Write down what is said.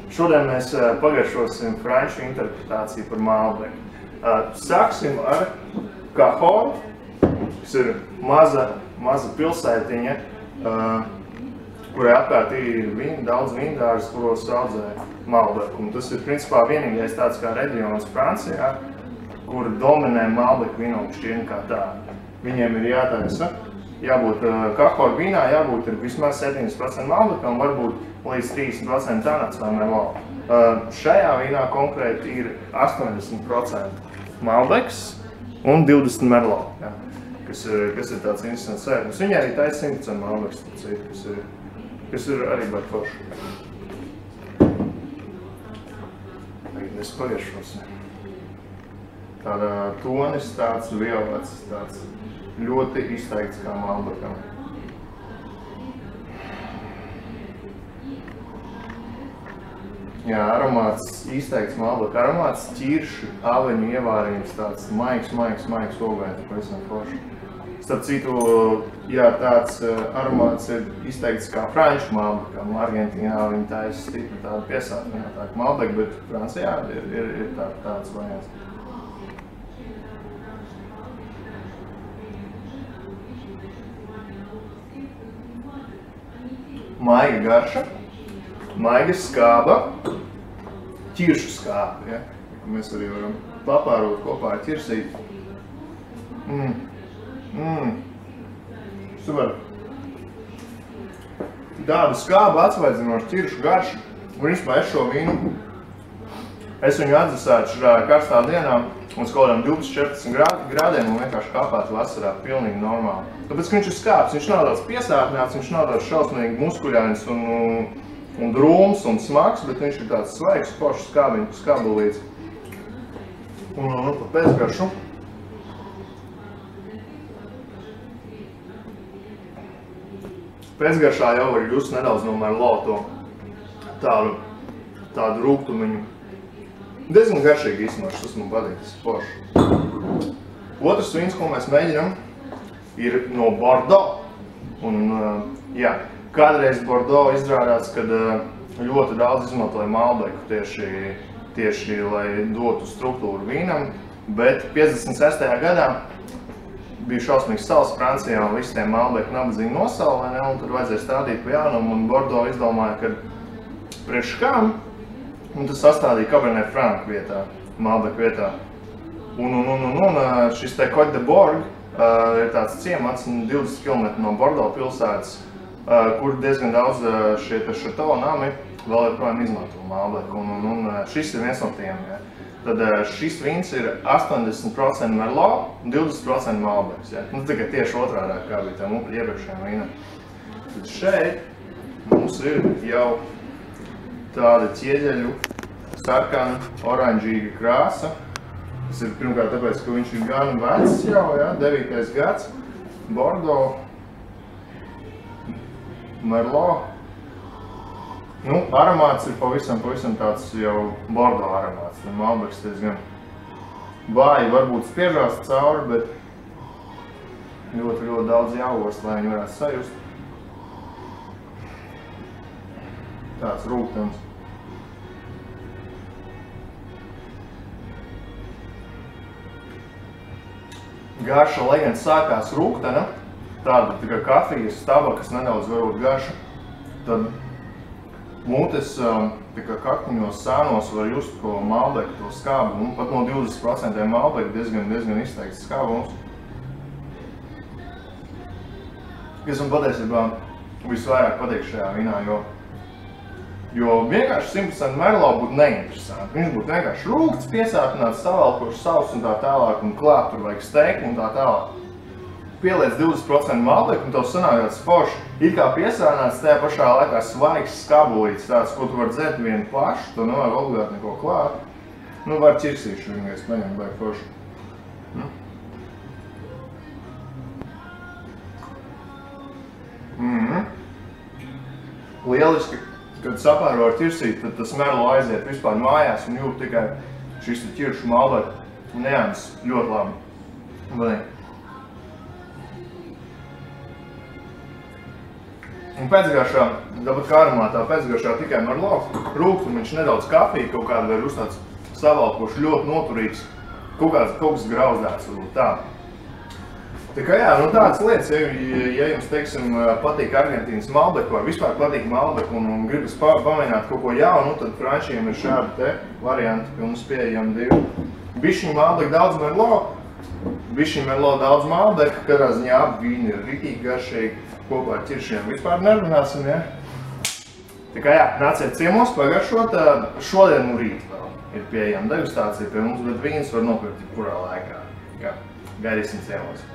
Šodien mēs pagaršosim franču interpretāciju par Malbeku. Sāksim ar Cahoru, kas ir maza pilsētiņa, kurai apkārt ir daudz vīndāžas, kuros audzē Malbeku. Un tas ir principā vienīgais tāds kā reģions Francijā, kur dominē Malbeku vīnogu šķirni kā tā. Viņiem ir jātaisa. Jābūt Cahoru vīnā, jābūt ir vismaz 70% Malbeka un varbūt līdz 30% Tanats vai Merlot. Šajā vīnā konkrēti ir 80% Malbeks un 20% Merlot, ja, kas ir tāds interesants sērums. Viņi arī taisa 100% Malbeks, kas ir arī baigi forši. Tagad es pagaršosim. Tāda tonis, tāds violets, tāds ļoti izteikts kā Malbekam. Jā, aromāts izteikts Malbeka aromāts, ķiršu, aveņu ievārījums, tāds maigs ogaiņš, pavisam forši. Starp citu, jā, tāds aromāts ir izteikts kā franču Malbekam. Argentīnā viņi taisa stipri tādu piesātinātāku Malbeku, bet Francijā ir tāds variants. Maiga garša, maiga skāba, ķiršu skāba, ja? Mēs arī varam papārot kopā ar ķirsīti. Super. Tāda skāba atsvaidzinoša ķiršu garša. Principā es šo vīnu, es viņu atdzesētu šajā karstā dienā uz kaut kādiem 12-14 grādiem un vienkārši kāpāt vasarā pilnīgi normāli. Tāpēc, ka viņš ir skāps, viņš nav tāds piesātināts, viņš nav tāds šausmīgi muskuļains un drūms un smags, bet viņš ir tāds svaigs, foršs skābulīts. Un pa pēcgaršu. Pēcgaršā jau var just nedaudz no Merlot to tādu rūgtumiņu. Diezgan garšīgi izsmažs, tas man patīk, tas ir forši. Otrs vīns, ko mēs mēģinām, ir no Bordeaux. Un, jā, kādreiz Bordeaux izrādās, kad ļoti daudz izmantoja Malbeku tieši lai dotu struktūru vīnam, bet 56. gadā bija šausmīgs sals Francijā un visi tie Malbeku nabadzīgi nosala, un tad vajadzēja stādīt pa jaunam, un Bordeaux izdomāja, ka priekš kām, un tas sastādīja Cabernet Franc vietā, Malbeku vietā. Un šis te Côte de Bourg ir tāds ciemats 20 km no Bordeaux pilsētas, kur diezgan daudz šie šato nami vēl joprojām izmanto Malbeku. Un šis ir viens no tiem. Ja. Tad šis vīns ir 80% Merlot un 20% Malbeks. Ja. Nu, tikai tieši otrādāk, kā bija tā mupa iepriekšējā vīna. Tad šeit mums ir jau tāda ķieģeļu sarkana, oranžīga krāsa. Tas ir pirmkārt tāpēc, ka viņš ir gan vecs jau, ja, 9. gads, Bordeaux, Merlot. Nu, aromāts ir pavisam tāds jau Bordeaux aromāts. Tad Malbeks diezgan bāji varbūt spiežās cauri, bet ļoti daudz jāost, lai viņi varētu sajust. Tāds rūgtens. Garša, lai gan sākās rūgtena, tāda tikai kafijas staba, kas nedaudz varbūt garša, tad mutes kakniņos sānos var just ko Malbeku, to skābu, un pat no 20% Malbeku diezgan izteikts skābums. Kas man patiesībā visvairāk patīk šajā vīnā, jo vienkārši 100% Merlot būtu neinteresanti. Viņš būtu vienkārši rūgts, piesātināts, savalkošs, savs un tā tālāk, un klāt tur vajag steiku un tā tālāk. Pieliec 20% Malbeku un tev sanāk tāds forši, it kā piesātināts, tajā pašā laikā svaigs skabulīts, tāds, ko tu var dzert vienu pašu, to nevajag obligāti neko klāt. Nu, var ķirsīšu vienkārši paņemt, vajag forši. Lieliski. Kad sapēro ar ķirsīti, tad tas Merlot aiziet vispār mājās un jūt tikai šis ķiršu Malbeku neanses ļoti labi. Un pēcgaršā, dabūt kā aromātā, pēcgaršā tikai merlot, rūkt, un viņš nedaudz kafija kaut kāda var uztāds savalkoši, ļoti noturīgs, kaut kas grauzdēts, varbūt tā. Tā kā jā, nu tādas lietas, ja jums, teiksim, patīk Argentīnas Malbeku vai vispār patīk Malbeku un gribas pamēģināt kaut ko jaunu, tad frančiem ir šādi te varianti, ka mums pieejami divi. Bišķiņ Malbeku daudz merlot, bišķiņ merlot daudz Malbeku, katrā ziņā abi vīni ir rītīgi garšīgi, kopā ar ķiršiem vispār nerunāsim, ja? Tā kā jā, nāciet ciemos pagaršot, šodien un rīt vēl ir pieejama degustācija pie mums, bet vīns var nopirkt jebkurā laikā. Gaidīsim ciemos.